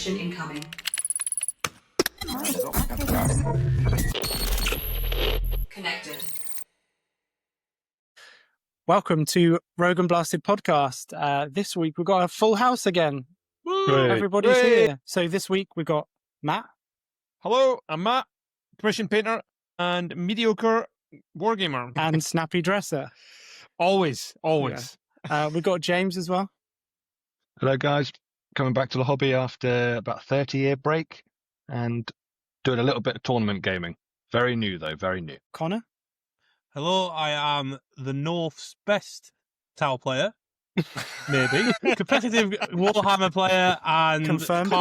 Transmission incoming. Connected. Welcome to Rogue Unblasted podcast. This week we've got a full house again. Woo! Everybody's here. So this week we got Matt. Hello, I'm Matt, commission painter and mediocre wargamer. And Snappy Dresser. Always. We've got James as well. Hello guys, coming back to the hobby after about a 30-year break and doing a little bit of tournament gaming. Very new though, very new. Connor. Hello, I am the North's best towel player, maybe. Competitive Warhammer player and Confirmed.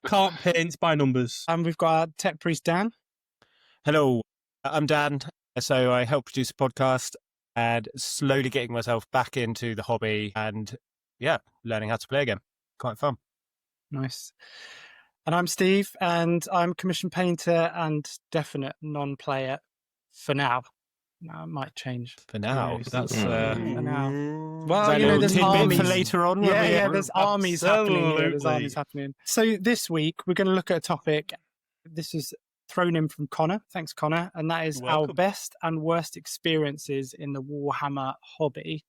can't paint by numbers. And we've got our tech priest Dan. Hello, I'm Dan. So I help produce a podcast and slowly getting myself back into the hobby and, learning how to play again. Quite fun. Nice. And I'm Steve, and I'm commission painter and definite non-player for now. Now it might change. For now, that's for now. Well, that there's tidbit armies for later on. There's armies happening here. There's Absolutely. armies happening. So this week we're going to look at a topic. This is thrown in from Connor. Thanks, Connor. And that is our Welcome. best and worst experiences in the Warhammer hobby.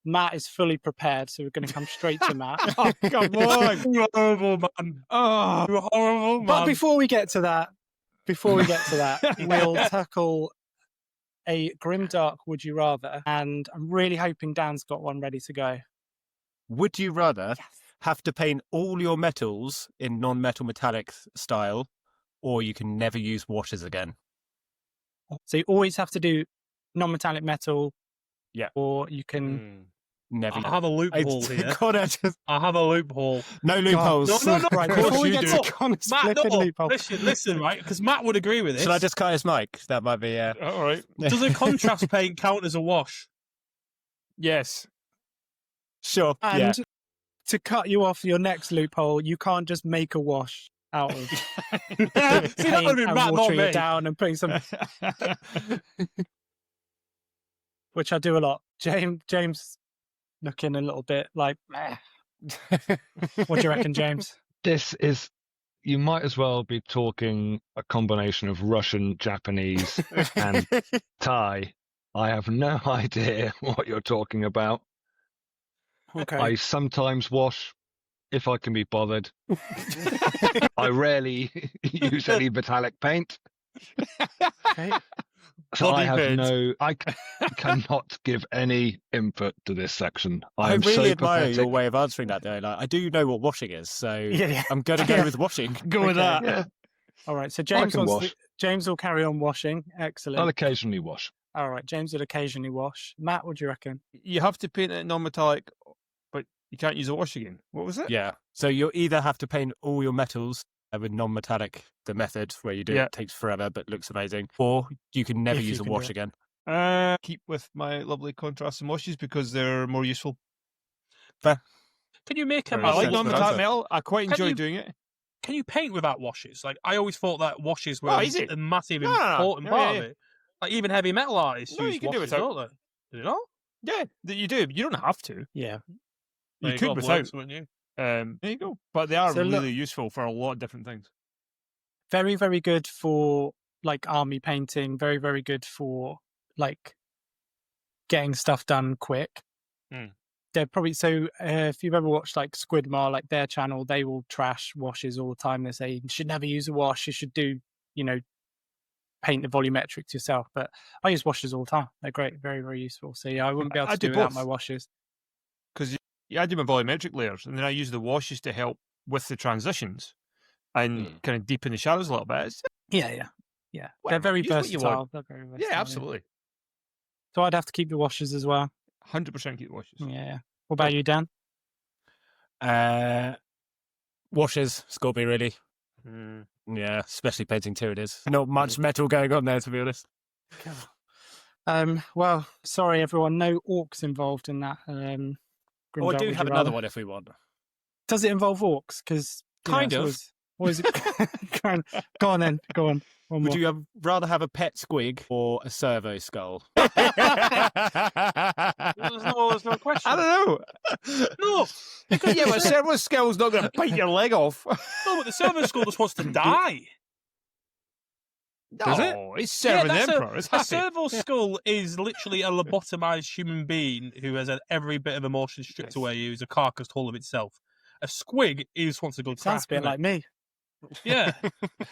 Matt is fully prepared, so we're going to come straight to Matt. Oh, come on. You're horrible, man. Oh, you're horrible, man. But before we get to that, we'll tackle a Grimdark Would You Rather. And I'm really hoping Dan's got one ready to go. Would you rather have to paint all your metals in non-metal metallic style, or you can never use washes again? So you always have to do non-metallic metal. Yeah. Or you can... Never. I have a loophole here. Connor, I have a loophole. no loopholes. No. Right, Of course before we you get do. to Connor's Matt, flipping no. loophole. Listen, right? Because Matt would agree with this. Should I just cut his mic? That might be... All right. Does a contrast paint count as a wash? Yes. Sure. And to cut you off your next loophole, you can't just make a wash out of See, that paint would be and Matt, not watering me. it down and putting some... which I do a lot. James looking a little bit like, meh. What do you reckon, James? This is, you might as well be talking a combination of Russian, Japanese and Thai. I have no idea what you're talking about. Okay. I sometimes wash if I can be bothered. I rarely use any metallic paint. Okay. So I Bobby have I cannot give any input to this section. I I'm really so admire pathetic. your way of answering that, though. Like, I do know what washing is, so Yeah. I'm going to go with washing. Go with Okay. that. Yeah, All right. So James can wants wash. James will carry on washing. Excellent. I'll occasionally wash. All right. James would occasionally wash. Matt, what do you reckon? You have to paint it non-metallic, but you can't use a wash again. What was it? Yeah. So you'll either have to paint all your metals with non-metallic, the method where you do Yeah. it takes forever but looks amazing, or you can never If you use a can do wash it. again. Keep with my lovely contrasts and washes because they're more useful. Can you make a Very I like sensible non-metallic answer. metal. I quite Can enjoy you- doing it. Can you paint without washes? Like, I always thought that washes were Oh, easy. a massive, No, no, no. important Yeah, part yeah, of it. Like, even heavy metal artists No, use you can do it washes, without- don't they? Do they not? Yeah, that you do. You don't have to. Yeah. You There could go, without. blokes, wouldn't you? There you go. But they are So look- really useful for a lot of different things. Very, very good for like army painting. Very, very good for like getting stuff done quick. Mm. They're probably if you've ever watched like Squidmar, like their channel, they will trash washes all the time. They say you should never use a wash. You should do, paint the volumetrics yourself. But I use washes all the time. They're great, very, very useful. So yeah, I wouldn't be able I to do do without both. my washes. Because I do my volumetric layers, and then I use the washes to help with the transitions and kind of deepen the shadows a little bit. Yeah. They're Whatever, very use what you versatile. want. They're very versatile. Yeah, absolutely. So I'd have to keep the washes as well. 100% keep the washes. Yeah. What about you, Dan? Washes, Scorby, really. Yeah, especially painting Tyranids. Not much metal going on there, to be honest. Well, sorry everyone, no orcs involved in that. Or Grimdark, do would have you another rather? one if we want. Does it involve orcs? Because Kind of. What is it? Go on then. Go on. One Would more. you rather have a pet squig or a servo skull? There's no question. I don't know. No, Because yeah, but a servo skull's not going to bite your leg off. no, but the Servo skull just wants to die. Does it? It's serving the that's Emperor. It's a happy. Servo skull is literally a lobotomized human being who has had every bit of emotion stripped away, who's a carcass whole of itself. A squig is wants to go Sounds a bit like me. Yeah.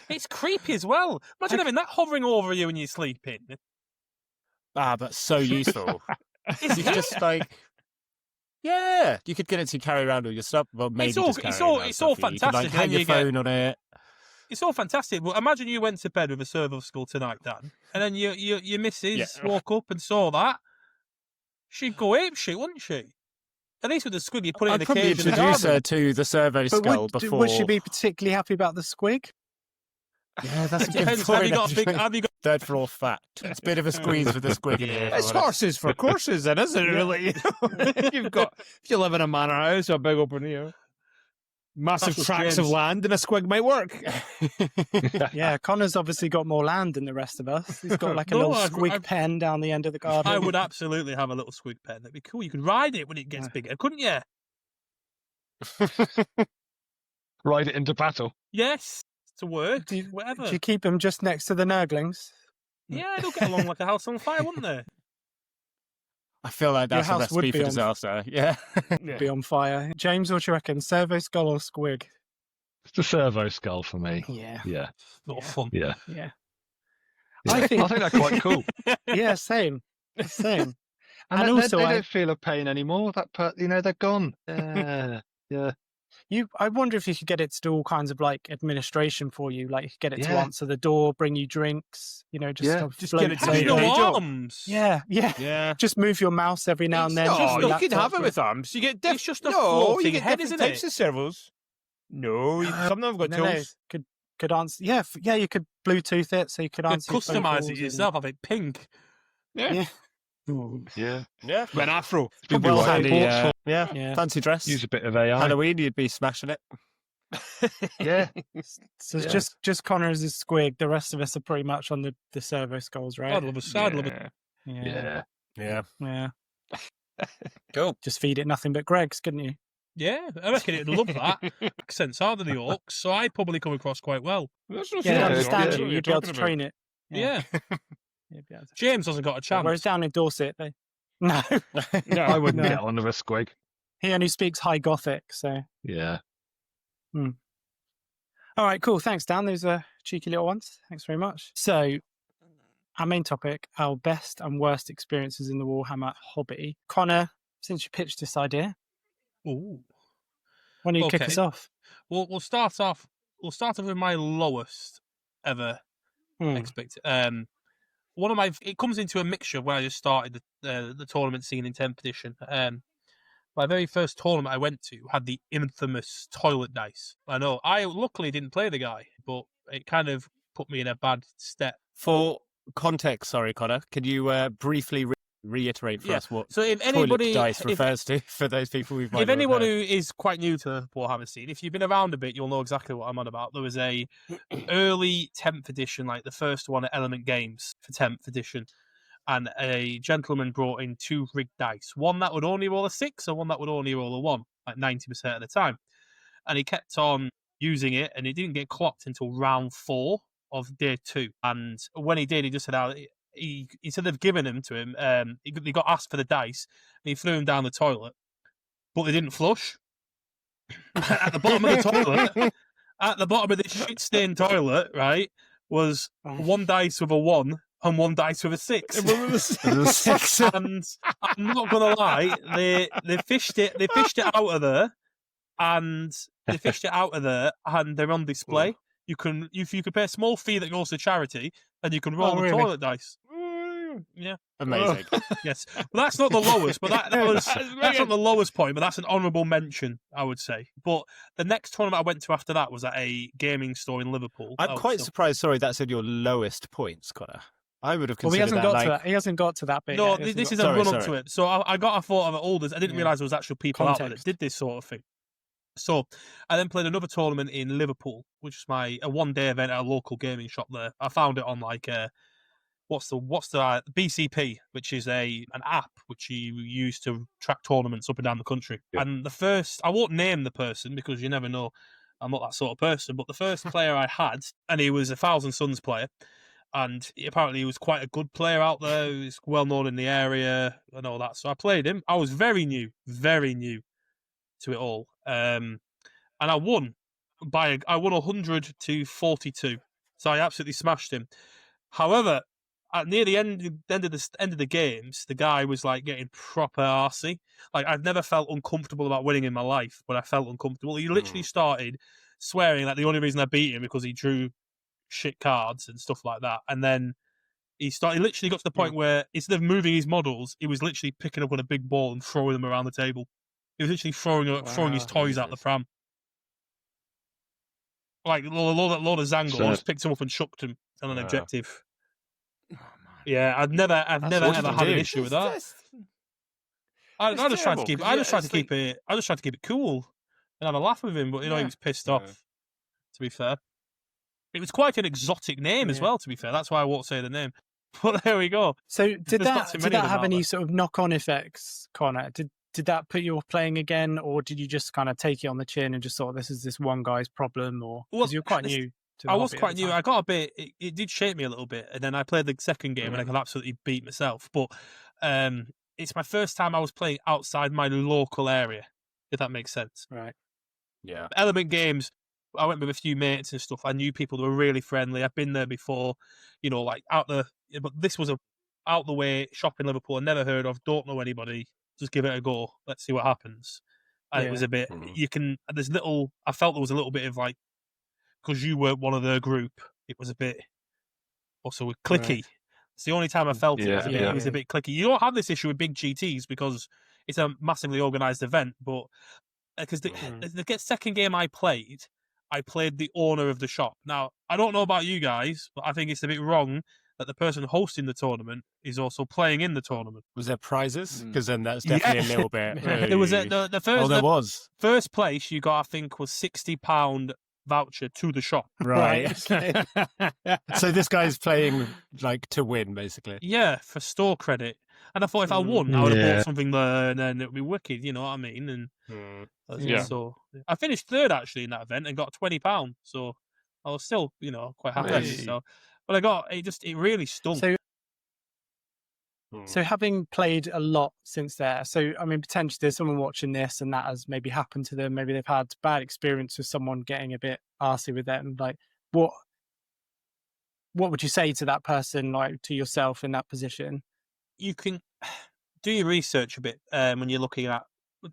It's creepy as well. Imagine having that hovering over you when you're sleeping. Ah, but so useful. You could just like, yeah, you could get it to carry around all your stuff. Well, maybe It's all- just carry it's all- around it's all stuff. You could, like, fantastic, hang and your you get- phone on it. It's all fantastic, but imagine you went to bed with a Servo skull tonight, Dan, and then your missus woke up and saw that. She'd go apeshit, wouldn't she? At least with the squig, you put it in I'd the probably cage in the introduce her garden. to the servo But skull would, before. would she be particularly happy about the squig? Yeah, that's a good Depends. point. Have you got a big? actually. Have you got? Third floor fat. It's a bit of a squeeze with the squig. It's horses for courses, then, isn't it? Really? You've got if you live in a manor house, a big open massive That's what tracts James- of land, and a squig might work. Yeah, Connor's obviously got more land than the rest of us. He's got like a No, little I've- squig I've- pen down the end of the garden. I would absolutely have a little squig pen. That'd be cool. You could ride it when it gets Yeah. bigger, couldn't you? Ride it into battle. Yes, to work, Do you- whatever. Do you keep them just next to the nurglings? Yeah, they'll get along like a house on fire, wouldn't they? I feel like that's a house would recipe be for on- disaster. Yeah. Be on fire. James, what do you reckon? Servo skull or squig? It's the servo skull for me. Yeah, Yeah, Not fun. yeah. yeah, I I think- think they're quite cool. yeah. Same, same. And, And they, also they I- don't feel a pain anymore. They're gone. Yeah. I wonder if you could get it to do all kinds of like administration for you, like you could get it to Yeah. answer the door, bring you drinks, just Yeah, sort of just float get it to Have do you your no day job. arms? Yeah, yeah. Yeah. Just move your mouse every now and then. just No, a you can laptop, have it with arms. You get It's just a no, floating you get head, different isn't types it? of servos. No, some of them have got No, tools. could answer. Yeah, yeah. You could Bluetooth it so you could You could answer. your phone customise calls it and- yourself. Have it pink. Yeah. Yeah. Yeah. With an afro. Been Well right. handy. Ports Yeah. Yeah. Fancy dress. Use a bit of AI. Halloween, you'd be smashing it. Yeah. So Yeah. just Connor is a squig. The rest of us are pretty much on the servo skulls, right? I'd love a I'd love a Yeah. Yeah. Yeah. Yeah. Cool. Just feed it nothing but Greg's, couldn't you? Yeah, I reckon it'd love that. Accents are the Orcs, so I'd probably come across quite well. There's no Yeah, sense. I understand What you. are You'd be able to talking train it. Yeah. You'd be able to. James hasn't got a chance. Whereas down in Dorset, they no, about? No, I wouldn't No. get on with a squig. he only speaks High Gothic. So, Yeah. all right, cool. Thanks, Dan. Those are cheeky little ones. Thanks very much. So, our main topic: our best and worst experiences in the Warhammer hobby. Connor, since you pitched this idea, Ooh. why don't you kick Okay. us off? We'll start off. We'll start off with my lowest ever expect. One of my. It comes into a mixture when I just started the tournament scene in 10th edition. My very first tournament I went to had the infamous toilet dice. I know. I luckily didn't play the guy, but it kind of put me in a bad step. For context, sorry, Connor, could you briefly reiterate for Yeah. us what So if toilet anybody, dice if, refers to for those people who might if not have anyone heard? who is quite new to the Warhammer scene, if you've been around a bit, you'll know exactly what I'm on about. There was a early 10th edition, like the first one at Element Games for 10th edition, and a gentleman brought in 2 rigged dice, one that would only roll a 6 and one that would only roll a 1, like 90% of the time. And he kept on using it, and he didn't get clocked until round 4 of day 2. And when he did, he just said, he said they've given them to him. He got asked for the dice, and he threw them down the toilet, but they didn't flush. At the bottom of the toilet, at the bottom of this shit-stained toilet, right, was 1 dice with a 1 and 1 dice with a 6. And I'm not gonna lie, they fished it out of there, and they're on display. You can pay a small fee that goes to charity, and you can roll the really? toilet dice. Yeah. Amazing. Yes. Well, that's not the lowest, but that's not the lowest point, but that's an honourable mention, I would say. But the next tournament I went to after that was at a gaming store in Liverpool. I'm quite surprised. Sorry, that's in your lowest points, Connor. I would have Well, he considered hasn't got that to like that. He hasn't got to that bit. No, yet. He hasn't this got- is a Sorry, run up to sorry. it. So I got a thought of it older. I didn't Yeah. realise there was actual people out there that Context. did this sort of thing. So I then played another tournament in Liverpool, which was a one-day event at a local gaming shop there. I found it on like what's the BCP, which is an app which you use to track tournaments up and down the country. Yeah. And I won't name the person because you never know. I'm not that sort of person. But the first player I had, and he was a Thousand Suns player, and apparently he was quite a good player out there. He was well known in the area and all that. So I played him. I was very new to it all. And I won I won 100 to 42. So I absolutely smashed him. However, near the end of the games, the guy was like getting proper arsey. Like I've never felt uncomfortable about winning in my life, but I felt uncomfortable. He literally started swearing that the only reason I beat him because he drew shit cards and stuff like that. And then he literally got to the point where instead of moving his models, he was literally picking up on a big ball and throwing them around the table. He was literally throwing his toys out the pram. Like a load of Zangos, picked him up and chucked him on an objective. Oh, Yeah, I've never ever had an issue with that. I just tried to keep it cool and have a laugh with him, but he was pissed off. To be fair, it was quite an exotic name as well. To be fair, that's why I won't say the name. But there we go. So did that have any there. sort of knock-on effects, Connor? Did that put you off playing again, or did you just kind of take it on the chin and just thought this is this one guy's problem? Or because you're quite new. I was quite new. I got a bit. It did shake me a little bit, and then I played the second game and I got absolutely beat myself. But it's my first time I was playing outside my local area, if that makes sense. Right. Yeah. Element games. I went with a few mates and stuff. I knew people that were really friendly. I've been there before, like but this was a out the way shop in Liverpool. I never heard of. Don't know anybody. Just give it a go. Let's see what happens. And it was a bit. I felt there was a little bit of like, because you were one of the group. It was a bit also clicky. Right. It's the only time I felt it. It was a bit clicky. You don't have this issue with big GTs because it's a massively organised event, but because the second game I played the owner of the shop. Now, I don't know about you guys, but I think it's a bit wrong that the person hosting the tournament is also playing in the tournament. Was there prizes? Because then that's definitely a little bit. There was the first. There was. First place you got, I think, was £60 voucher to the shop. Right. So this guy's playing like to win, basically. Yeah, for store credit. And I thought if I won, I would have bought something there, and then it would be wicked. You know what I mean? And so I finished third actually in that event and got £20. So I was still, quite happy. Nice. So, but it really stunk. So having played a lot since there, so I mean, potentially there's someone watching this and that has maybe happened to them. Maybe they've had bad experience with someone getting a bit arsey with them. Like, what would you say to that person, like to yourself in that position? You can do your research a bit when you're looking at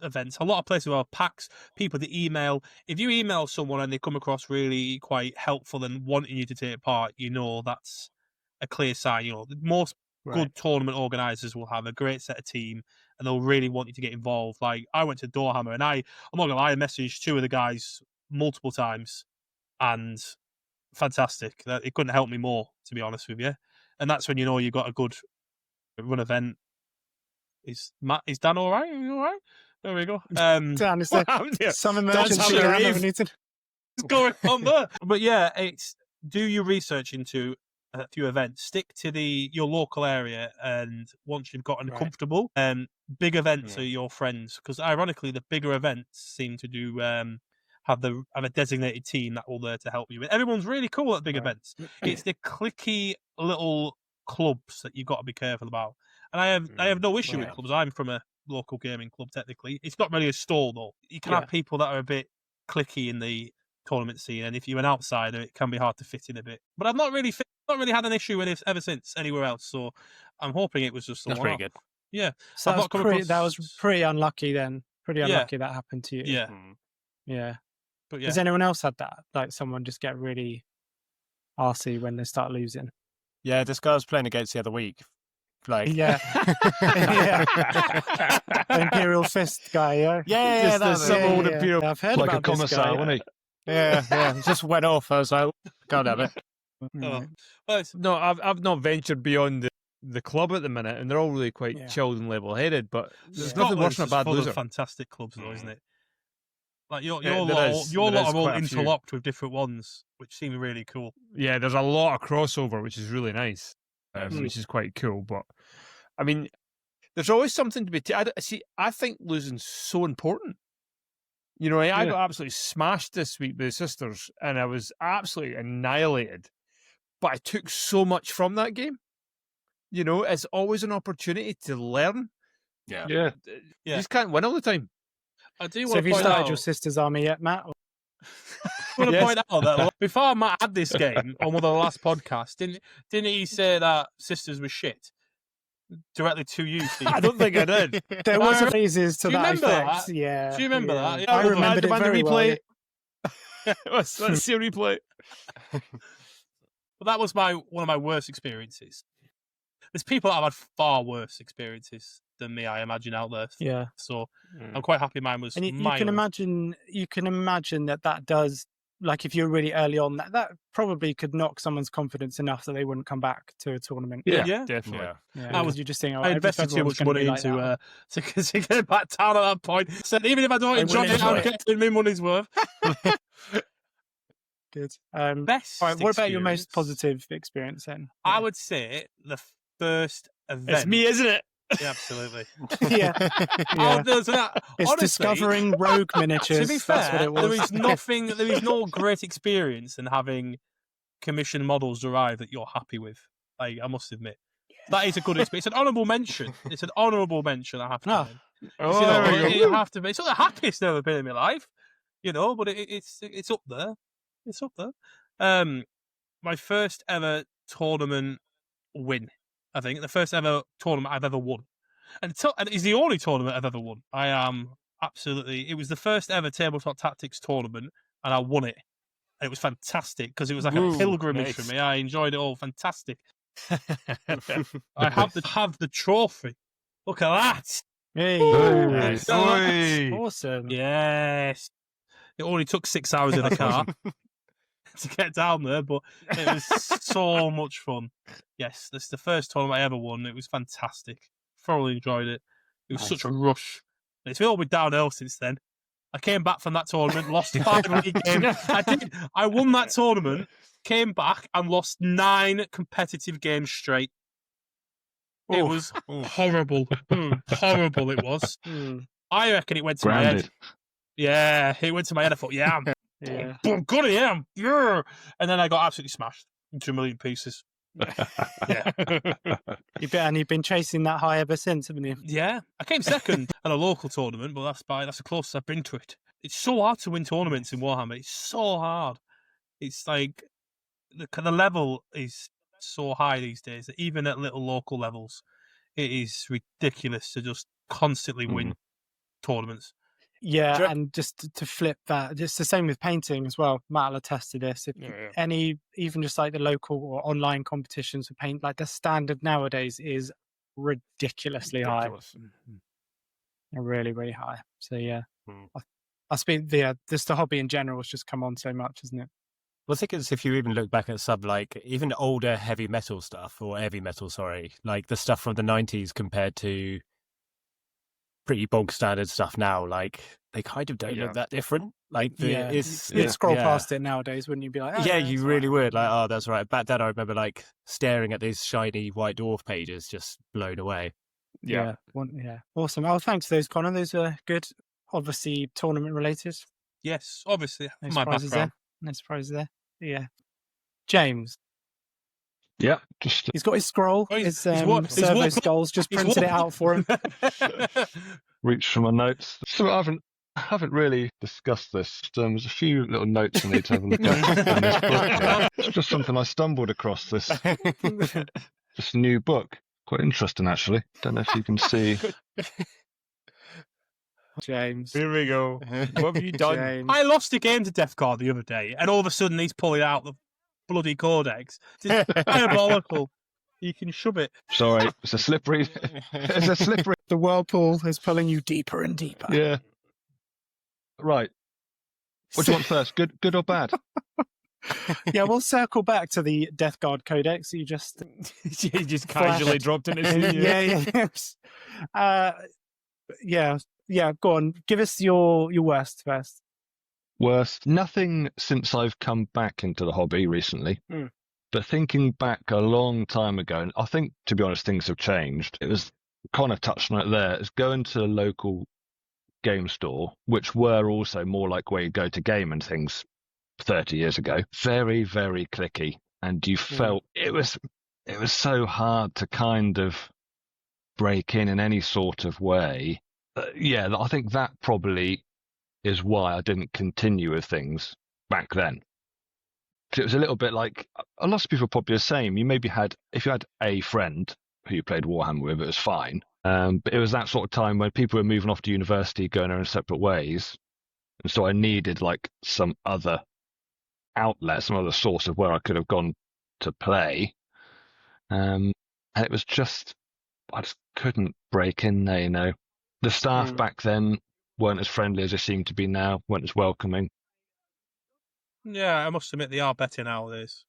events. A lot of places have packs, people that email. If you email someone and they come across really quite helpful and wanting you to take part, that's a clear sign. Most good tournament organisers will have a great set of team and they'll really want you to get involved. Like I went to Warhammer and I'm not gonna lie, I messaged two of the guys multiple times and fantastic. It couldn't help me more, to be honest with you. And that's when you've got a good run event. Is Dan all right? Are you all right? There we go. Dan, is there some emergency going on there? But yeah, do your research into a few events. Stick to your local area, and once you've gotten comfortable, big events are your friends. Because ironically, the bigger events seem to do have a designated team that will there to help you. But everyone's really cool at big events. It's the cliquey little clubs that you've got to be careful about. And I have no issue with clubs. I'm from a local gaming club, technically. It's not really a stall, though. You can have people that are a bit cliquey in the tournament scene, and if you're an outsider, it can be hard to fit in a bit. But I've not really had an issue with it ever since anywhere else, so I'm hoping it was just that's pretty good. Yeah. So that was pretty unlucky then. Pretty unlucky that happened to you. Yeah. Yeah. But has anyone else had that? Like someone just get really arsey when they start losing? Yeah, this guy I was playing against the other week. Like Imperial Fist guy, that's old Imperial. I've heard like about a commissar, wasn't he? Yeah, just went off. I was like, God damn it. No, I've not ventured beyond the club at the minute, and they're all really quite chilled and level-headed. But there's nothing worse than a bad loser. Fantastic clubs, though, isn't it? Like your Yeah, lot, there is are all quite a few. interlocked with different ones, which seem really cool. Yeah, there's a lot of crossover, which is really nice, Mm. which is quite cool. But I mean, there's always something to be. I think losing's so important. You know, I got absolutely smashed this week by the sisters, and I was absolutely annihilated. But I took so much from that game. You know, it's always an opportunity to learn. Yeah. Yeah. You just can't win all the time. I do So want have to you point started out. your sister's army yet, Matt? Or- I want to Yes. point out that before Matt had this game on one of the last podcasts, didn't he say that Sisters was shit directly to you, Steve? I don't think I did. There was a phases to Do you that remember effect. that? Yeah. Do you remember yeah. that? Yeah, I well, remembered it demand a very well. replay. Yeah. Let's see a replay. But that was one of my worst experiences. There's people that have had far worse experiences than me, I imagine, out there. Yeah. So I'm quite happy mine was And you mild. can imagine that does, like, if you're really early on, that probably could knock someone's confidence enough that they wouldn't come back to a tournament. Yeah. Definitely. Yeah, I was- because you just think, oh, I if invested too everyone's much gonna money be like into that. to get back down at that point. So even if I don't I enjoy will it, I'm enjoy it. getting my money's worth. Good. Best. All right, what about your most experience? positive experience then? I would say the first event. It's me, isn't it? Yeah, absolutely. yeah. Oh, yeah. there's that. It's Honestly, discovering rogue miniatures. To be fair, That's what it was. there is no great experience in having commissioned models arrive that you're happy with. Like, I must admit, that is a good experience. It's an honourable mention. It's an honourable mention. I have to. Oh. say. Oh, You know, there we go. you have to be. It's not the happiest I've ever been in my life, you know, but it's up there. It's up there. My first ever tournament win. I think the first ever tournament I've ever won, and it's the only tournament I've ever won. I am absolutely. It was the first ever Tabletop Tactics tournament, and I won it. And it was fantastic because it was like Ooh, a pilgrimage nice. for me. I enjoyed it all. Fantastic. I have the trophy. Look at that. Hey, Nice. Oi. awesome. Yes. It only took 6 hours in a car to get down there, but it was so much fun. Yes, this is the first tournament I ever won. It was fantastic. Thoroughly enjoyed it. It was such a rush. It's all been downhill since then. I came back from that tournament, lost 5 league games. I won that tournament, came back and lost 9 competitive games straight. It was horrible. Horrible it was. I reckon it went to my head. Grounded. Yeah, it went to my head. I thought, yeah, Yeah. I'm good at him. Yeah. And then I got absolutely smashed into a million pieces. Yeah. You've been chasing that high ever since, haven't you? Yeah. I came second at a local tournament, but that's the closest I've been to it. It's so hard to win tournaments in Warhammer. It's so hard. It's like the level is so high these days that even at little local levels, it is ridiculous to just constantly win tournaments. Yeah, Sure. and just to flip that, it's the same with painting as well. Matt will attest to this. If even just like the local or online competitions for paint, like the standard nowadays is ridiculously high. Really, really high. So yeah, I speak just the hobby in general has just come on so much, isn't it? Well, I think it's, if you even look back at some, like, even older heavy metal stuff, or heavy metal, sorry, like the stuff from the 90s compared to pretty bog standard stuff now, like, they kind of don't look that different. Like, You'd scroll past it nowadays, wouldn't you? Be like, oh, yeah, that's you all really right. would. Like, oh, that's right. Back then, I remember, like, staring at these shiny White Dwarf pages, just blown away. Yeah. Awesome. Oh, thanks for those, Connor. Those are good. Obviously, tournament related. Yes, obviously. No My surprises background. there. No surprises there. Yeah. James, Yeah, just he's got his scroll. Oh, His he's Servo walking- skulls. Just he's printed it walking- out for him. reach for my notes. So I haven't really discussed this. There's a few little notes I need to have a look at in this book. It's just something I stumbled across this new book. Quite interesting, actually. Don't know if you can see. James. Here we go. What have you done? James. I lost a game to Death Guard the other day, and all of a sudden he's pulling out the bloody Codex. It's diabolical. You can shove it. Sorry, it's a slippery. It's a slippery. The whirlpool is pulling you deeper and deeper. Yeah. Right. What do you want first? Good or bad? Yeah, we'll circle back to the Death Guard Codex. You just He just casually dropped in his yes. Yeah. Go on. Give us your worst first. Worst, nothing since I've come back into the hobby recently. Mm. But thinking back a long time ago, and I think, to be honest, things have changed. It was Connor touched on it there. It's going to a local game store, which were also more like where you go to game and things 30 years ago. Very, very clicky. And you felt it was so hard to kind of break in any sort of way. Yeah, I think that probably is why I didn't continue with things back then. It was a little bit like a lot of people are probably the same. You maybe if you had a friend who you played Warhammer with, it was fine. But it was that sort of time when people were moving off to university, going their own separate ways. And so I needed like some other outlet, some other source of where I could have gone to play. And it was I just couldn't break in there, you know. The staff back then weren't as friendly as they seem to be now, weren't as welcoming. Yeah, I must admit they are better nowadays.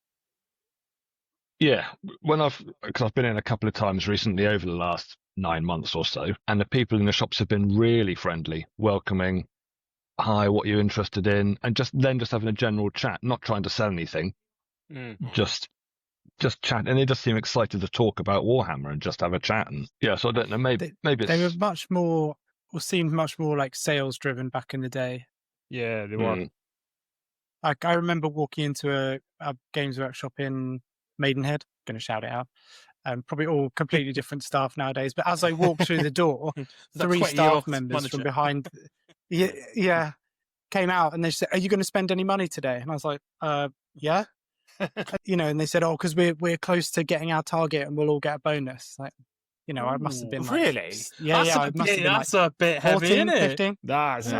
Yeah, because I've been in a couple of times recently over the last 9 months or so, and the people in the shops have been really friendly, welcoming. Hi, what are you interested in? And just having a general chat, not trying to sell anything, just chat. And they just seem excited to talk about Warhammer and just have a chat. And yeah, so I don't know, maybe they were much more, or seemed much more like sales driven back in the day. Yeah, they were. I remember walking into a Games Workshop in Maidenhead, going to shout it out. Probably all completely different staff nowadays. But as I walked through the door, 3 staff members from behind, came out and they said, "Are you going to spend any money today?" And I was like, "Yeah." And they said, "Oh, because we're close to getting our target and we'll all get a bonus." Like, I must have been like, really? That's a bit heavy, 14, isn't it? 15. That's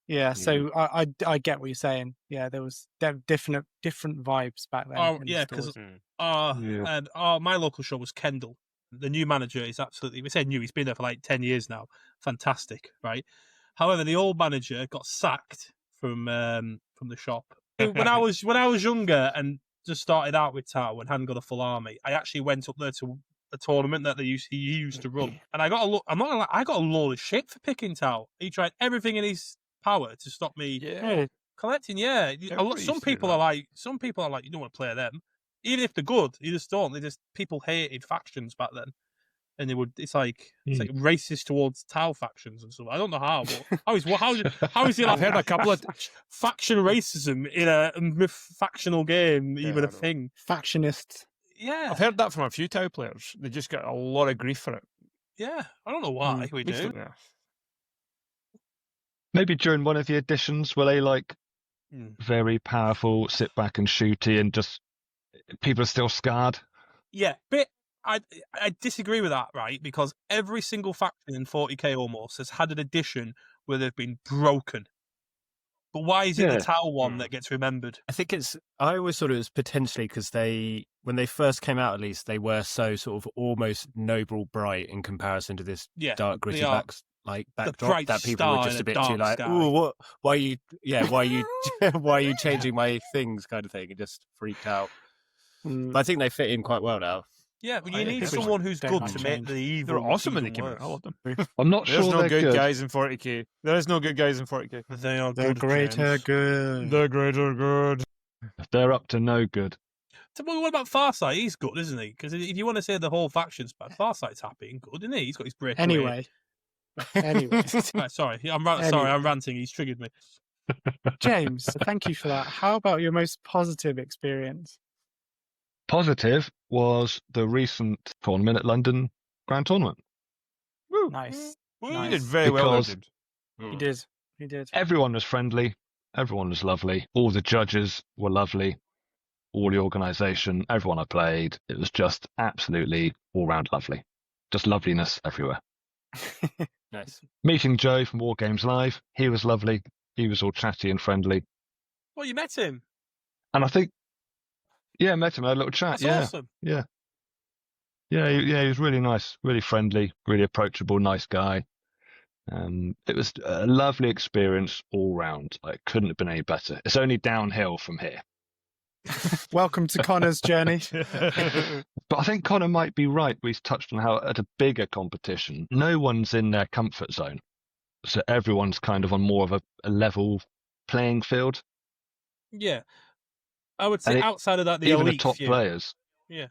Yeah. So I get what you're saying. Yeah, there was different vibes back then. Oh yeah, because my local show was Kendall. The new manager is absolutely, we say new, he's been there for like 10 years now. Fantastic, right? However, the old manager got sacked from the shop. When I was younger and just started out with Tau and hadn't got a full army, I actually went up there to a tournament that he used to run, and I got I got a load of shit for picking Tau. He tried everything in his power to stop me collecting. Yeah, some people are like, you don't want to play them, even if they're good. You just don't. People hated factions back then, and it's like racist towards Tau factions and stuff. I don't know how, but how is it? I've heard a couple of faction racism in a factional game even a thing? Factionists. Yeah, I've heard that from a few Tau players. They just get a lot of grief for it. Yeah, I don't know why we do. Yeah. Maybe during one of the editions, were they like very powerful, sit back and shooty, and just people are still scarred? Yeah, but I disagree with that, right? Because every single faction in 40k almost has had an edition where they've been broken. But why is it the Tau one that gets remembered? I think I always thought it was potentially because when they first came out, at least, they were so sort of almost noble bright in comparison to this dark, gritty backdrop that people were just a bit too like, "Ooh, why are you why are you changing my things?" kind of thing, and just freaked out. But I think they fit in quite well now. Yeah, but you need someone who's good to make the evil. They're awesome when they even came out. I worse. love them. I'm not There's sure no they're good guys in 40k. There is no good guys in 40k. They are The good. greater James. good. The greater good. They're up to no good. So, what about Farsight? He's good, isn't he? Because if you want to say the whole faction's bad, Farsight's happy and good, isn't he? He's got his break. Anyway. Right, sorry, I'm ranting. He's triggered me. James, thank you for that. How about your most positive experience? Positive was the recent tournament at London Grand Tournament. Woo. Nice. You Nice. did very well, Because- James. He did. Everyone was friendly. Everyone was lovely. All the judges were lovely. All the organisation, everyone I played, it was just absolutely all-round lovely. Just loveliness everywhere. Nice. Meeting Joe from War Games Live, he was lovely. He was all chatty and friendly. Well, you met him. And I think, met him, had a little chat. That's awesome. Yeah, he was really nice, really friendly, really approachable, nice guy. It was a lovely experience all round. It couldn't have been any better. It's only downhill from here. Welcome to Connor's journey. But I think Connor might be right. We've touched on how at a bigger competition, no one's in their comfort zone. so everyone's kind of on more of a level playing field. Yeah. I would say And outside of that, the even the elite top few. players. Yeah.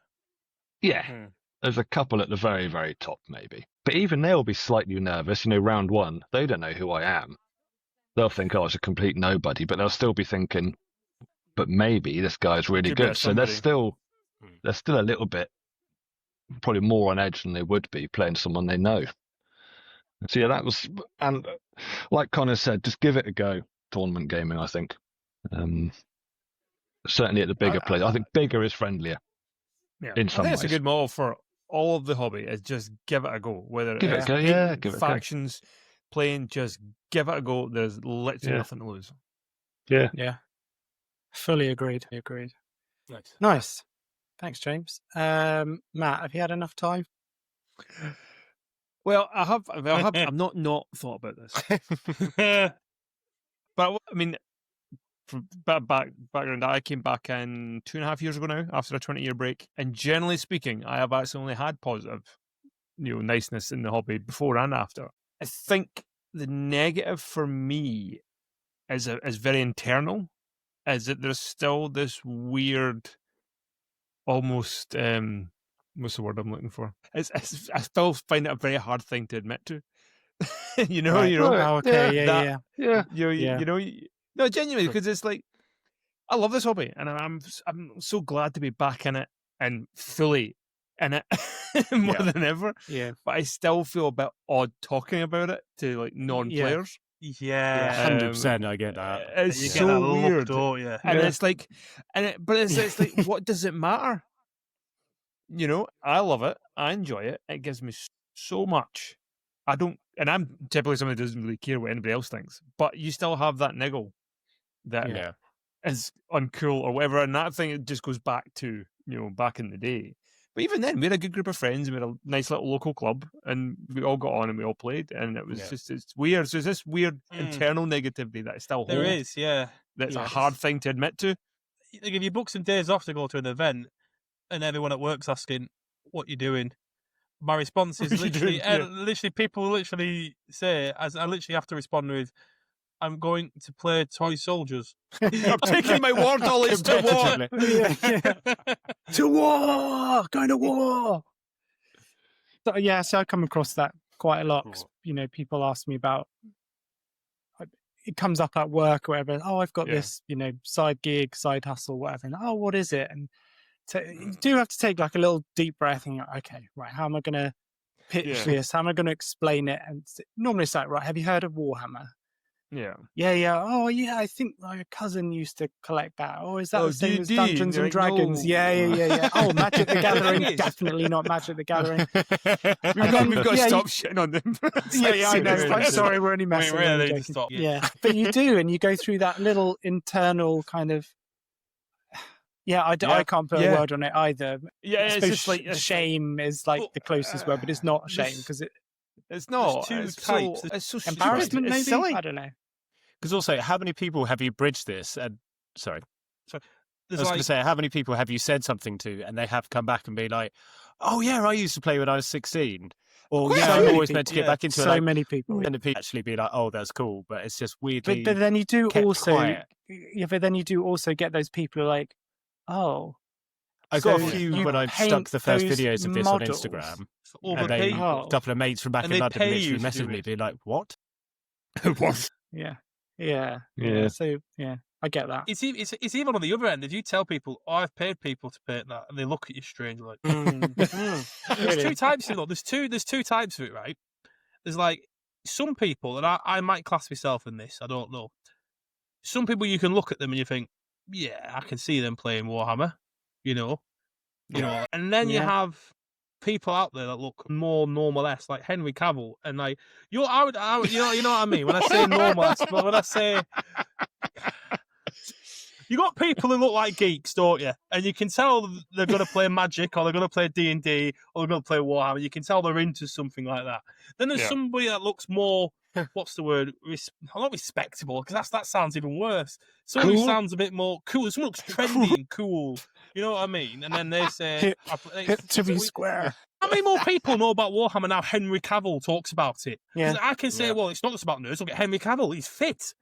Yeah. Hmm. There's a couple at the very, very top, maybe. But even they'll be slightly nervous. Round one, they don't know who I am. They'll think, oh, it's a complete nobody, but they'll still be thinking, but maybe this guy's really Could be a good. So they're somebody. still a little bit, probably more on edge than they would be playing someone they know. So yeah, that was, and like Connor said, just give it a go. Tournament gaming, I think. Certainly at the bigger place. I think bigger is friendlier. Yeah. In I some think it's a ways. good model for all of the hobby. Is just give it a go. Whether Give it it's a go, yeah, give it a go. factions playing, just give it a go. There's literally Yeah. nothing to lose. Yeah. Yeah. Fully agreed. Nice. Nice. Thanks, James. Matt, have you had enough time? Well, I have. I'm not thought about this. But I mean, from background, I came back in 2.5 years ago now, after a 20-year break. And generally speaking, I have actually only had positive, niceness in the hobby before and after. I think the negative for me is very internal, is that there's still this weird, almost what's the word I'm looking for? I still find it a very hard thing to admit to. Right. Oh, okay, that- yeah. No, genuinely, because it's like I love this hobby, and I'm so glad to be back in it and fully in it more than ever. Yeah. But I still feel a bit odd talking about it to like non-players. Yeah. 100%. I get that. It's You get so that look, weird, don't you? and it's like, but it's like, what does it matter? I love it. I enjoy it. It gives me so much. I don't, and I'm typically somebody who doesn't really care what anybody else thinks. But you still have that niggle that Yeah. is uncool or whatever, and that thing it just goes back to back in the day. But even then, we had a good group of friends. We had a nice little local club, and we all got on and we all played, and it was it's weird. So there's this weird internal negativity that I still hold. There is, yeah. That's a Yes. hard thing to admit to. Like if you book some days off to go to an event, and everyone at work's asking, "What you doing?" My response is What you literally, doing? literally, people literally say, as I literally have to respond with, "I'm going to play toy soldiers." I'm taking my war dollies to war. Yeah. To war! Going to war! So I come across that quite a lot. 'Cause, people ask me about, it comes up at work or whatever. Oh, I've got this, side gig, side hustle, whatever. And, oh, what is it? And so you do have to take like a little deep breath and you're like, okay, right, how am I going to pitch this? How am I going to explain it? And normally it's like, right, have you heard of Warhammer? Yeah. Yeah. Oh, yeah, I think my cousin used to collect that. Oh, is that the same as D&D? Dungeons and Like, Dragons? no. Yeah. Oh, Magic the Gathering? Definitely not Magic the Gathering. We've got to stop shitting on them. Yeah, I know. I'm sorry, we're only messing really with need you, to joking. stop. Yeah, but you do, and you go through that little internal kind of. Yeah, I can't put a word on it either. Yeah, I it's suppose just like shame is like the closest word, but it's not shame because it's not. There's two It's types. So, it's so embarrassment. stupid. Maybe It's silly. I don't know. Because also, how many people have you bridged this? And sorry, I There's was like, going to say, how many people have you said something to, and they have come back and be like, "Oh yeah, I used to play when I was 16," or Quite "Yeah, so I'm many always meant to people, get back into it." So Like, many people. and the people actually be like, "Oh, that's cool," but it's just weirdly. But then you do kept also, quiet. but then you do also get those people who are like, oh. I got So a few you when I paint stuck the first those videos of this models on Instagram, all and the they, people. Oh. a couple of mates from back And in they London pay literally you to do messaged me, it. being like, "What?" What? Yeah. So I get that. It's even on the other end. If you tell people, "Oh, I've paid people to paint that," and they look at you strange, like, There's two types of it. There's two types of it, right? There's like some people, and I might class myself in this. I don't know. Some people you can look at them and you think, yeah, I can see them playing Warhammer, And then you have people out there that look more normal-esque, like Henry Cavill, and like you know what I mean when I say normal-esque, but when I say you got people who look like geeks, don't you? And you can tell they're going to play Magic or they're going to play D&D or they're going to play Warhammer. You can tell they're into something like that. Then there's somebody that looks more, what's the word? Not respectable, because that sounds even worse. Someone who sounds a bit more cool. Someone looks trendy and cool. You know what I mean? And then they say... Hit to be square. How many more people know about Warhammer now? Henry Cavill talks about it. 'Cause Yeah. I can say, well, it's not just about nerds. Look at Henry Cavill. He's fit.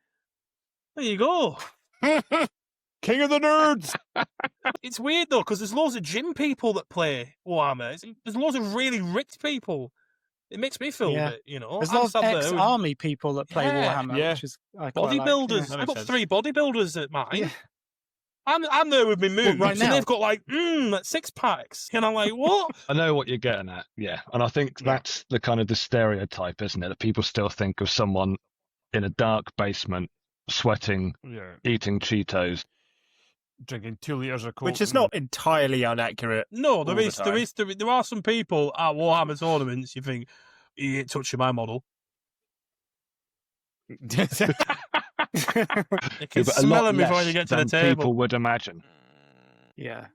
There you go. King of the nerds. It's weird, though, because there's loads of gym people that play Warhammer. There's loads of really ripped people. It makes me feel Yeah. a bit, you know. There's I'm lots of sat there with ex-army people that play Yeah. Warhammer, Yeah. which is I quite like, bodybuilders. That I've makes got sense. 3 bodybuilders at mine. Yeah. I'm there with my moves, right and now? they've got like 6 packs, and I'm like, what? I know what you're getting at, yeah. And I think that's the kind of the stereotype, isn't it? That people still think of someone in a dark basement, sweating, Yeah. eating Cheetos. Drinking 2 liters of Coke. Which is not entirely inaccurate. No, there All the is, time. there are some people at Warhammer tournaments. You think you ain't touching my model? You can Yeah, but a smell lot them before less you get to the than table. people would imagine. Yeah.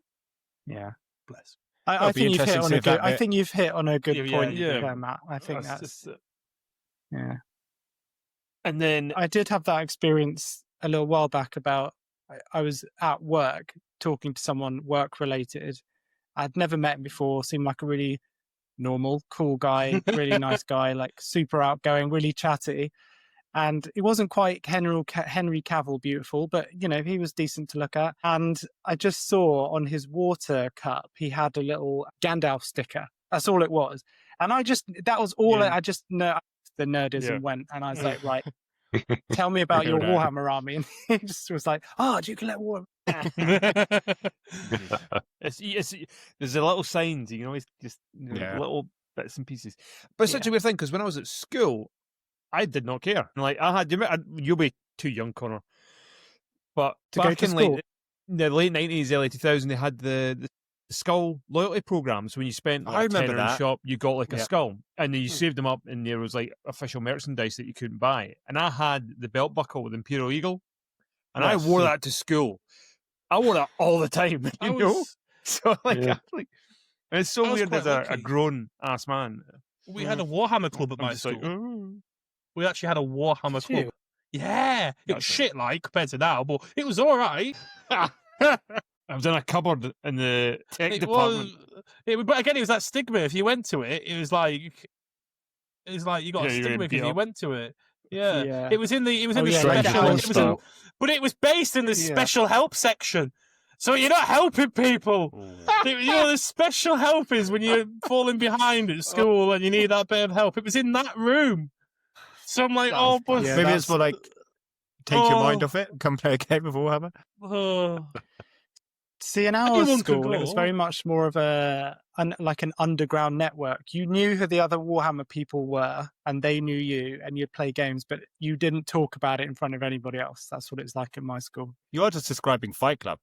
Bless. I It'll be think you've hit interesting to on see a if that good. I bit- think you've hit on a good Yeah, point, yeah. there, Matt. I think that's just it. yeah. And then I did have that experience a little while back about I was at work talking to someone work related. I'd never met him before, seemed like a really normal, cool guy, really nice guy, like super outgoing, really chatty. And it wasn't quite Henry Cavill beautiful, but you know, he was decent to look at. And I just saw on his water cup, he had a little Gandalf sticker. That's all it was. And that was all Yeah. I just know the nerdism Yeah. went. And I was like, right, tell me about your Fair enough. Warhammer army. And he just was like, oh, Duke of Warhammer. there's a little signs you can always just Yeah. little bits and pieces. But it's such a weird thing because when I was at school, I did not care. Like you'll be too young, Connor. But To go back to in school? like the late 90s, early 2000s, they had the skull loyalty programs. When you spent I like, remember 10 in the that. shop, you got like a Yeah. skull, and then you saved them up, and there was like official merchandise that you couldn't buy. And I had the belt buckle with Imperial Eagle, and I Nice. wore that to school. I wore that all the time, I you know. was- So like, Yeah. I'm like, and it's so I was weird as quite a lucky. grown ass man. we had a Warhammer club at I'm my just school. like, "Oh." We actually had a Warhammer Did you? club. Yeah, it was That's shit like compared to now, but it was all right. I was in a cupboard in the tech It department. was, but again, it was that stigma. If you went to it, it was like you got Yeah, a you're stigma gonna because beat you up. went to it. Yeah. Yeah. It was in the Oh, yeah, Stranger special. Things It was style. but it was based in the Yeah. special help section. So you're not helping people. You know, the special help is when you're falling behind at school and you need that bit of help. It was in that room. So I'm like, oh, but Yeah, Maybe that's- it's more like take your mind Oh. off it and come play a game of Warhammer. oh. See, in our Anyone could school, it was go. very much more of like an underground network. You knew who the other Warhammer people were, and they knew you, and you'd play games, but you didn't talk about it in front of anybody else. That's what it's like in my school. You are just describing Fight Club.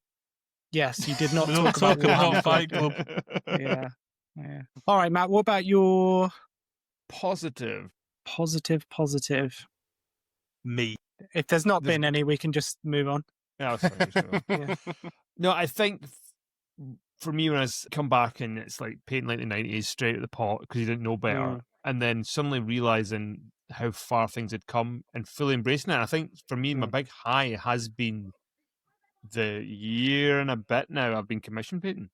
Yes, you did not We don't talk about talk about Warhammer. Fight Club. Yeah, yeah. All right, Matt. What about your Positive. positive? Me. If there's not There's- been any, we can just move on. No, sorry, sorry. Yeah. No, I think for me when I come back and it's like painting like the 90s straight at the pot because you didn't know better, Mm. and then suddenly realizing how far things had come and fully embracing it. I think for me, my big high has been the year and a bit now I've been commission painting.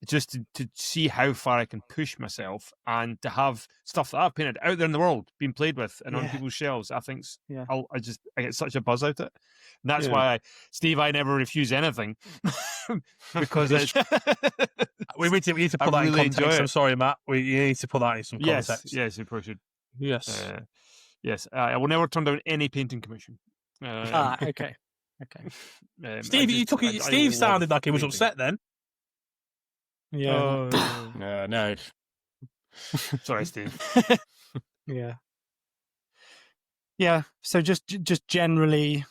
Just to see how far I can push myself and to have stuff that I've painted out there in the world being played with and on Yeah. people's shelves. I think Yeah. I get such a buzz out of it. And that's Yeah. why I never refuse anything because it's We need to put I that really in enjoy context. it. I'm sorry, Matt. You need to put that in some yes, context. yes, you probably should. Yes. Yes, I will never turn down any painting commission. Okay. Steve, you took it. Steve sounded like he was upset then. Yeah. No. Sorry, Steve. Yeah. Yeah. So just generally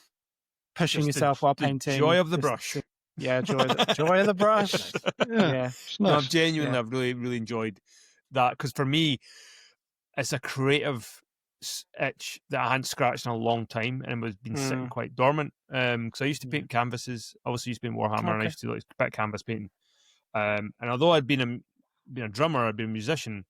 pushing Just yourself while the painting. joy of the just- brush. Yeah, joy of the brush. Yeah. It's No, nice. I've genuinely, Yeah. I've really, really enjoyed that because for me, it's a creative itch that I hadn't scratched in a long time and it was been sitting quite dormant. Because I used to paint canvases, obviously used to paint Warhammer, and I Okay. used to do like a bit of canvas painting. And although I'd been a drummer, I'd been a musician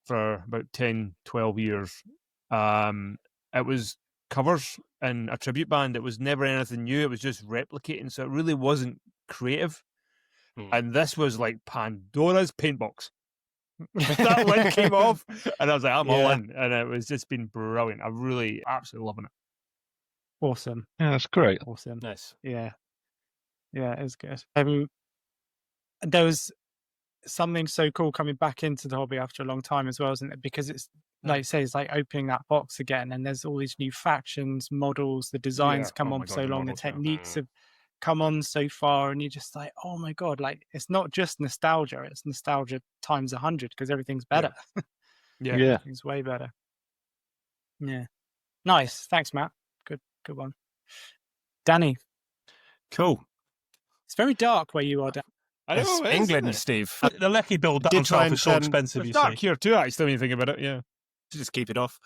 for about 10, 12 years. It was covers and a tribute band. It was never anything new. It was just replicating. So it really wasn't creative. Hmm. And this was like Pandora's paint box. that lid came off, and I was like, I'm all Yeah. in, and it was just been brilliant. I'm really absolutely loving it. Awesome. Yeah, that's great. Awesome. Nice. Yeah. Yeah, it was good. There was something so cool coming back into the hobby after a long time as well, isn't it? Because it's like you say, it's like opening that box again, and there's all these new factions, models, the designs Yeah. come Oh on my God, so the long, models, the yeah. techniques have come on so far, and you're just like, oh my God, like it's not just nostalgia, it's nostalgia times 100 because everything's better. Yeah. Yeah. Everything's way better. Yeah. Nice. Thanks, Matt. Good one. Danny, Cool. it's very dark where you are, Dan. I know, It's it is, England, isn't Steve. The Lecky bill down did try south and is so turn- expensive, it? you It's dark see. here too, actually, when you think about it, yeah. Just keep it off.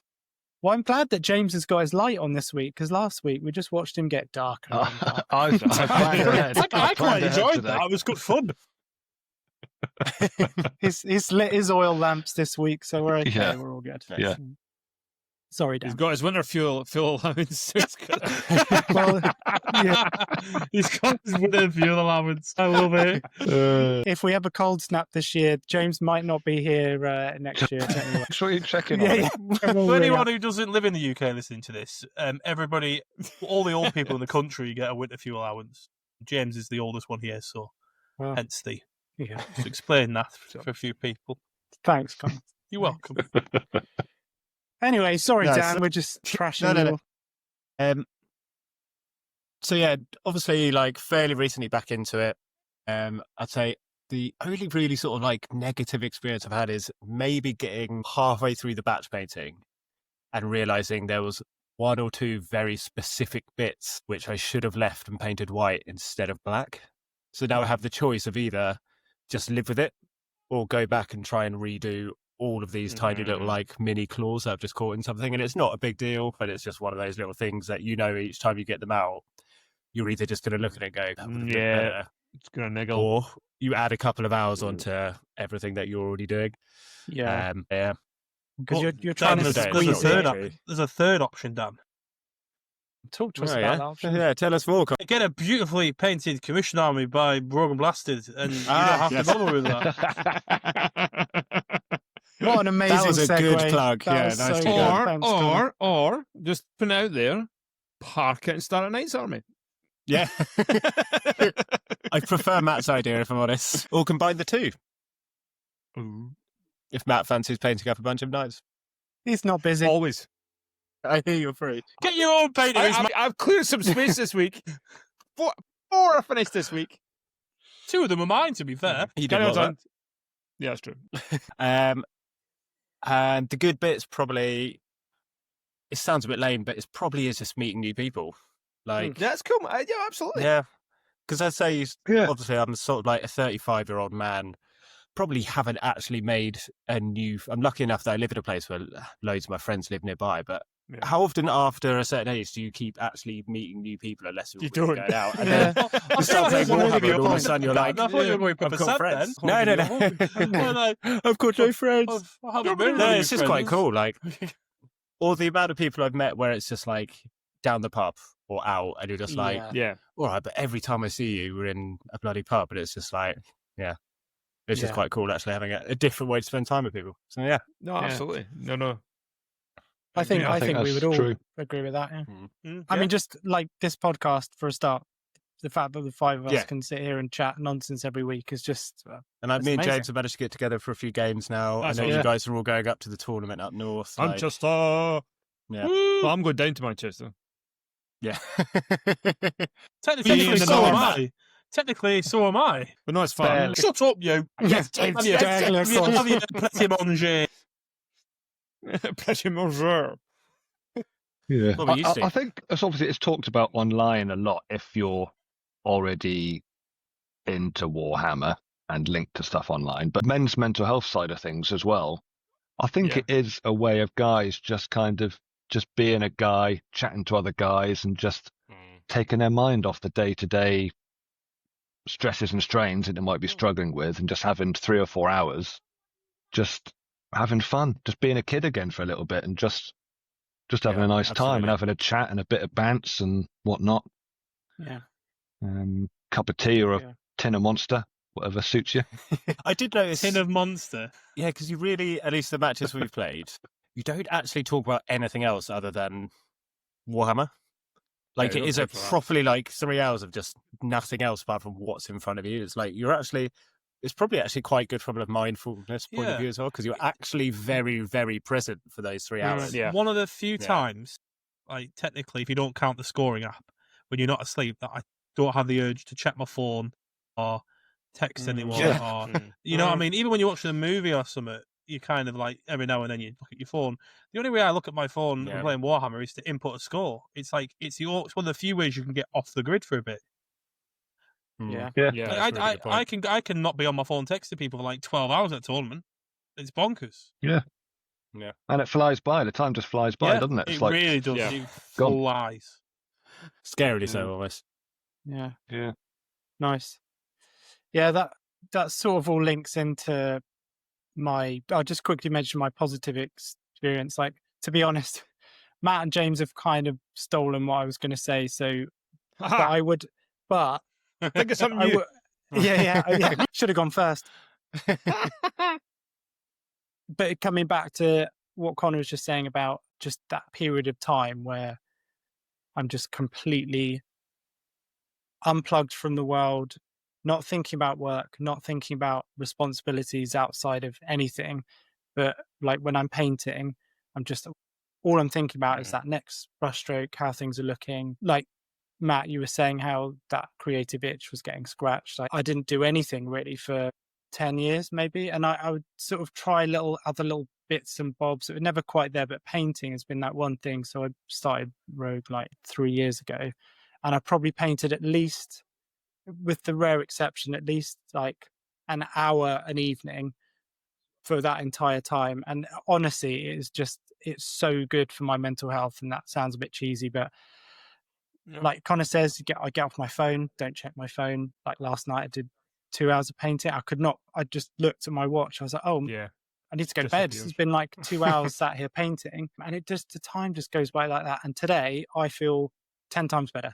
Well, I'm glad that James has got his light on this week because last week we just watched him get darker and darker. I planned ahead. I planned quite ahead enjoyed today. that. It was good fun. He's lit his oil lamps this week, so we're okay. Yeah. We're all good. Yeah. Sorry, He's Dan. got his winter fuel allowance. Well, yeah. He's got his winter fuel allowance. I love it. If we have a cold snap this year, James might not be here next year. Anyway. Make sure you check in Yeah, on yeah. it. For anyone who doesn't live in the UK listening to this, everybody, all the old people in the country get a winter fuel allowance. James is the oldest one here, so Wow. hence the. Yeah. Just explain that for a few people. Thanks, Con. You're welcome. Anyway, sorry, No, Dan. so- We're just trashing No. your... So yeah, obviously, like fairly recently back into it. I'd say the only really sort of like negative experience I've had is maybe getting halfway through the batch painting and realizing there was one or two very specific bits which I should have left and painted white instead of black. So now I have the choice of either just live with it or go back and try and redo all of these tiny little like mini claws that I've just caught in something. And it's not a big deal, but it's just one of those little things that, you know, each time you get them out, you're either just going to look at it and go, that would have been Yeah. better, It's going to niggle. or you add a couple of hours onto everything that you're already doing. Yeah. Yeah. Because Well, you're trying Dan, to there's a squeeze third it. There's a third option, Dan. Talk to us Oh, about yeah. that option. Yeah, tell us more. Get a beautifully painted commission army by Unblasted, and you don't have yes. to bother with that. What an amazing That was a segue. good plug. That Yeah, was nice so to good. go. Thanks, Connor. or just put it out there, park it and start a Knights Army. Yeah. I prefer Matt's idea, if I'm honest. Or combine the two. If Matt fancies painting up a bunch of knights. He's not busy. Always. I hear you're free. Get your own painters. I've cleared some space this week. Four are finished this week. Two of them are mine, to be fair. You did Carry on, well, son. Yeah, that's true. and the good bit's probably, it sounds a bit lame, but it probably is just meeting new people. Like, That's cool. Yeah, absolutely. yeah. Because I'd say, Yeah. obviously, I'm sort of like a 35-year-old man. Probably haven't actually made a new. I'm lucky enough that I live in a place where loads of my friends live nearby. But Yeah. how often after a certain age do you keep actually meeting new people unless you're You really don't. going out? And Yeah. then I you start playing Warhammer, and all of a sudden you're like, I thought you were going I've for got percent friends. then. No. I've got no friends. I haven't been No, with it's you just quite friends. cool. Like, or the amount of people I've met where it's just like down the pub or out, and you're just like, Yeah. Yeah. all right, but every time I see you, we're in a bloody pub, and it's just like, yeah. It's just Yeah. quite cool actually having a different way to spend time with people. So yeah. No, Yeah. absolutely. No. I think Yeah, I think we that's would all true. agree with that. Yeah. Mm, I yeah. mean, just like this podcast for a start, the fact that the five of us Yeah. can sit here and chat nonsense every week is just And like That's me and amazing. James have managed to get together for a few games now. That's I know awesome. you guys are all going up to the tournament up north. Like, Manchester. Yeah. Well, I'm going down to Manchester. yeah. Technically, in the so am north. I. Technically, so am I. But no, it's fun. Shut up, you. Yes, Have you pretty manger? Petit Monsieur. Yeah. What were you saying? I think it's obviously it's talked about online a lot if you're already into Warhammer and linked to stuff online, but men's mental health side of things as well. I think Yeah. it is a way of guys just kind of just being a guy, chatting to other guys and just taking their mind off the day-to-day stresses and strains that they might be struggling with and just having 3 or 4 hours, just having fun, just being a kid again for a little bit and just having Yeah, a nice time and absolutely. having a chat and a bit of bants and whatnot. yeah. Cup of tea or a Yeah. tin of Monster, whatever suits you. I did notice. Tin of Monster. Yeah, because you really, at least the matches we've played, you don't actually talk about anything else other than Warhammer. Like, Yeah, it is don't a pay for that. properly, like, 3 hours of just nothing else apart from what's in front of you. It's like, it's probably actually quite good from a mindfulness point Yeah. of view as well, because you're actually very, very present for those 3 hours. Yeah. One of the few Yeah. times, like technically, if you don't count the scoring app, when you're not asleep, that I don't have the urge to check my phone or text anyone, Yeah. or you know what I mean. Even when you're watching a movie or something, you kind of like every now and then you look at your phone. The only way I look at my phone when Yeah. playing Warhammer is to input a score. It's like it's one of the few ways you can get off the grid for a bit. Yeah. Yeah. Yeah, Like, that's a really good point. I can not be on my phone texting people for like 12 hours at a tournament. It's bonkers. And it flies by. The time just flies by, doesn't it? It's It like, really does. Yeah. It Gone. flies. Scarily so, almost. Yeah. yeah. Nice. Yeah, that sort of all links into I'll just quickly mention my positive experience. Like, to be honest, Matt and James have kind of stolen what I was going to say. So, but I would, but Think of something I new. would, yeah, should have gone first. But coming back to what Connor was just saying about just that period of time where I'm just completely unplugged from the world, not thinking about work, not thinking about responsibilities outside of anything. But like when I'm painting, all I'm thinking about is that next brushstroke, how things are looking. Like Matt, you were saying how that creative itch was getting scratched. I didn't do anything really for 10 years maybe. And I would sort of try other little bits and bobs that were never quite there, but painting has been that one thing. So I started Rogue like 3 years ago, and I probably painted at least, with the rare exception, at least like an hour an evening for that entire time. And honestly, it's so good for my mental health. And that sounds a bit cheesy, but like Connor says, I get off my phone, don't check my phone. Like last night I did 2 hours of painting. I just looked at my watch. I was like, oh, Yeah. I need to go to bed. Disappears. It's been like 2 hours sat here painting, and the time just goes by like that. And today I feel 10 times better.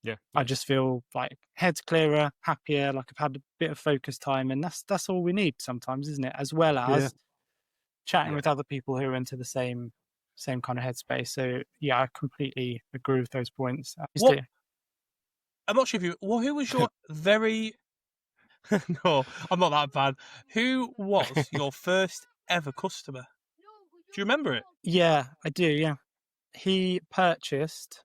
Yeah. I just feel like head's clearer, happier, like I've had a bit of focus time, and that's all we need sometimes, isn't it? As well as chatting with other people who are into the same kind of headspace. So yeah, I completely agree with those points. I'm not sure if who was your very... No, I'm not that bad. Who was your first ever customer? Do you remember it? Yeah, I do, yeah. He purchased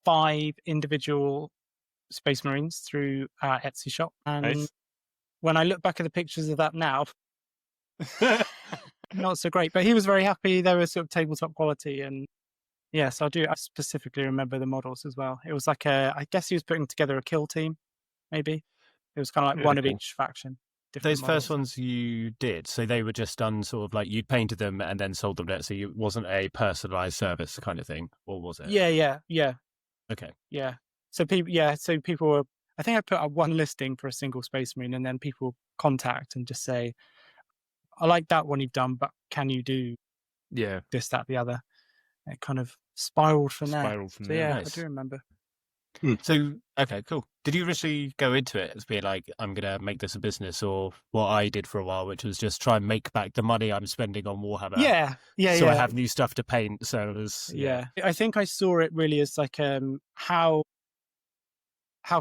5 individual Space Marines through our Etsy shop. And Nice. when I look back at the pictures of that now, not so great. But he was very happy. They were sort of tabletop quality. And yes, I specifically remember the models as well. It was like I guess he was putting together a kill team, maybe. It was kind of like one of each faction. Those models. first ones you did, so they were just done sort of like you'd painted them and then sold them there, so it wasn't a personalized service kind of thing, or was it? Yeah. Okay. Yeah. So people were, I think I put up one listing for a single Space Marine, and then people contact and just say, I like that one you've done, but can you do this, that, the other? And it kind of spiraled from there. So yeah, Nice. I do remember. So, okay, cool. Did you initially go into it as being like, I'm going to make this a business, or what I did for a while, which was just try and make back the money I'm spending on Warhammer? Yeah. So I have new stuff to paint. So it was, Yeah. I think I saw it really as like, how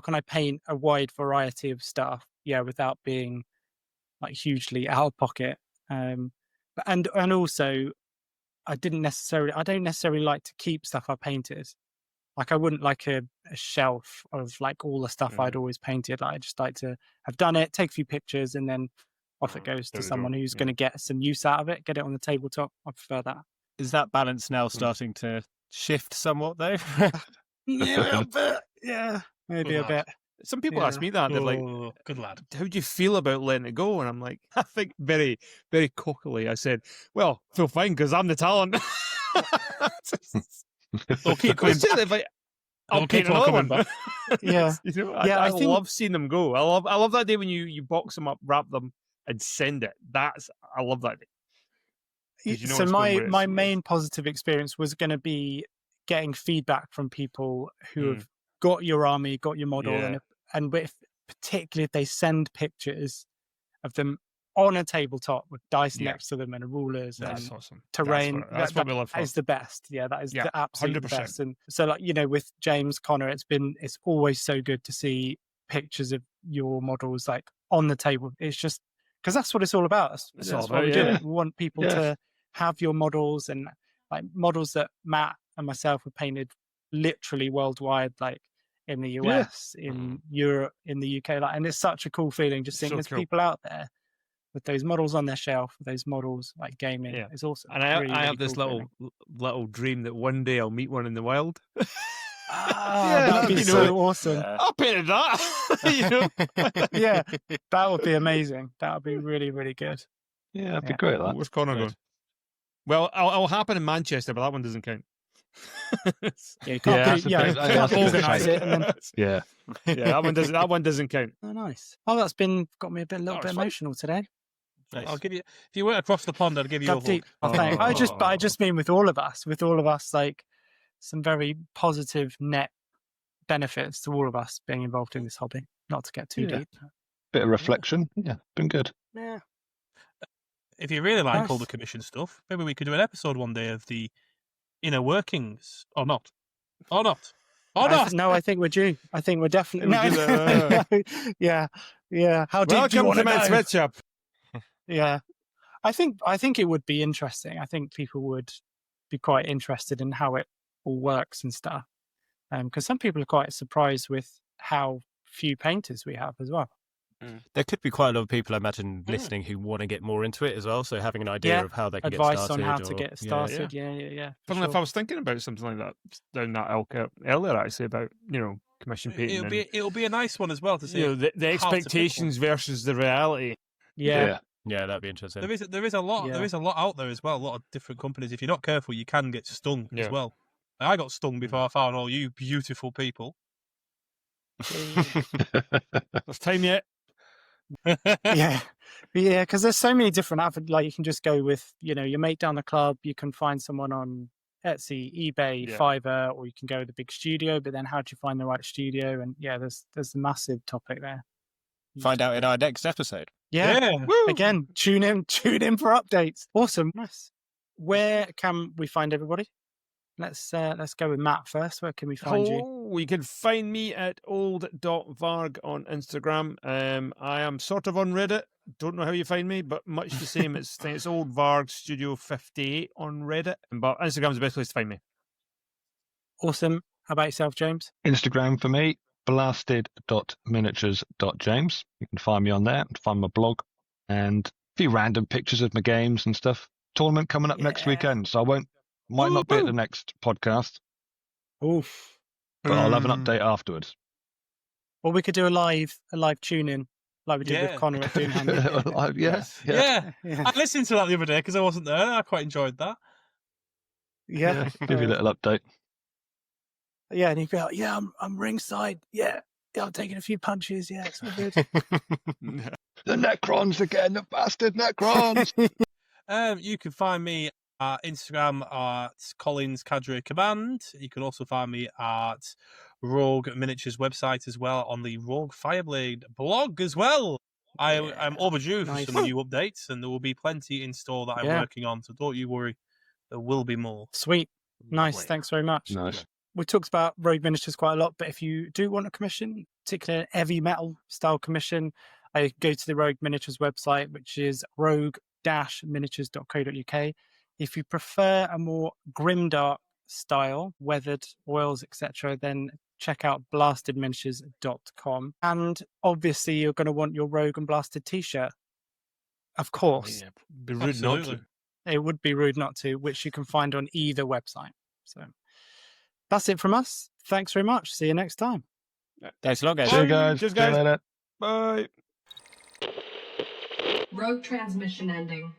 can I paint a wide variety of stuff? Yeah, without being like hugely out of pocket. And also, I don't necessarily like to keep stuff I painted. Like I wouldn't like a shelf of like all the stuff I'd always painted. Like I just like to have done it, take a few pictures, and then off it goes to someone who's going to get some use out of it, get it on the tabletop. I prefer that. Is that balance now starting to shift somewhat though? Yeah, a bit. Yeah, maybe a bit. Some people ask me that. They're like, good lad. how do you feel about letting it go? And I'm like, I think very, very cockily, I said, well, feel fine because I'm the talent. They'll keep coming back. I'll They'll paint keep on another coming one. back. Yeah. You know, Yeah, I I think- love seeing them go. I love that day when you box them up, wrap them, and send it. I love that day. 'Cause you know So it's going where my it's- main positive experience was going to be getting feedback from people who have got your army, got your model, Yeah. and particularly if they send pictures of them on a tabletop with dice Yeah. next to them and rulers That's and awesome. terrain. That's what we live That for. is the best. Yeah, that is Yeah, the absolute 100%. best. And so, like, you know, with James Connor, it's always so good to see pictures of your models like on the table. It's just because that's what it's all about. It's That's all why we about, do yeah. it. We want people Yeah. to have your models, and like models that Matt and myself have painted literally worldwide, like in the US, in Europe, in the UK. Like, and it's such a cool feeling just seeing So there's cool. people out there with those models on their shelf, with those models like gaming. Yeah. It's awesome. And I Really, have really this cool little dream that one day I'll meet one in the wild. Ah, that'd be you so know, awesome. I painted that. You know? Yeah, that would be amazing. That would be really, really good. Yeah, that'd be Yeah. great. That. Where's Connor Good. going? Well, it'll happen in Manchester, but that one doesn't count. Yeah, you can't that's a bit- that's a bit organise fake. it and then. Yeah. Yeah, that one doesn't count. Oh, nice. Oh, that's got me a little Oh, bit it's fun. emotional today. I'll give you. If you went across the pond, I'd give you a Got hug. deep. Oh, thank. I just mean with all of us, like some very positive net benefits to all of us being involved in this hobby. Not to get too Yeah. deep. Bit of reflection. Yeah, been good. Yeah. If you really like all Nice. the commission stuff, maybe we could do an episode one day of the inner workings, or not, or not, or not. No, I think we're due. I think we're definitely. We do that. Yeah. How deep do you Welcome want to to my go? switch up. Yeah, I think it would be interesting. I think people would be quite interested in how it all works and stuff. Because some people are quite surprised with how few painters we have as well. There could be quite a lot of people, I imagine, listening who want to get more into it as well. So having an idea Yeah, of how they can Advice get started. on how to or- get started. Yeah. for Funny enough, sure. I was thinking about something like that down that ilk earlier, actually, about, you know, commission painting. It'll be a nice one as well to and, see. you know, the how to pick one. expectations versus the reality. Yeah. Yeah, that'd be interesting. There is a lot. Yeah. There is a lot out there as well. A lot of different companies. If you're not careful, you can get stung Yeah. as well. I got stung before I found all you beautiful people. There's time yet. yeah, because there's so many different like you can just go with, you know, your mate down the club. You can find someone on Etsy, eBay, Yeah. Fiverr, or you can go with a big studio. But then how do you find the right studio? And yeah, there's a massive topic there. Find out in our next episode. Yeah. Woo! Again, tune in for updates. Awesome. Nice. Where can we find everybody? Let's go with Matt first. Where can we find you? You can find me at old.varg on Instagram. I am sort of on Reddit. Don't know how you find me, but much the same. It's Old Varg Studio 58 on Reddit. But Instagram's the best place to find me. Awesome. How about yourself, James? Instagram for me, blasted.miniatures.james. You can find me on there, find my blog, and a few random pictures of my games and stuff. Tournament coming up next Yeah. weekend, so might not be at the next podcast, Oof. but I'll have an update afterwards. Or we could do a live tune in like we did Yeah. with Connor at Doomhammer. Yes. Yeah. Yeah. I listened to that the other day because I wasn't there. I quite enjoyed that. Yeah. Give you a little update. Yeah, and he'd be like, "Yeah, I'm ringside. Yeah, I'm taking a few punches. Yeah, it's all good." The Necrons again, the bastard Necrons. You can find me at Instagram at Collins Cadre Command. You can also find me at Rogue Miniatures website as well, on the Rogue Fireblade blog as well. I'm overdue for Nice. some new updates, and there will be plenty in store that I'm Yeah. working on, so don't you worry. There will be more. Sweet, nice. Lovely. Thanks very much. Nice. We talked about Rogue Miniatures quite a lot, but if you do want a commission, particularly an heavy metal style commission, I go to the Rogue Miniatures website, which is rogue-miniatures.co.uk. If you prefer a more grimdark style, weathered oils, etc., then check out blastedminiatures.com. And obviously, you're going to want your Rogue and Blasted t-shirt. Of course. Yeah, be rude not to. Absolutely. It would be rude not to, which you can find on either website. So that's it from us. Thanks very much. See you next time. Thanks a lot, guys. See you guys. Cheers, See you guys. later. Bye. Rogue transmission ending.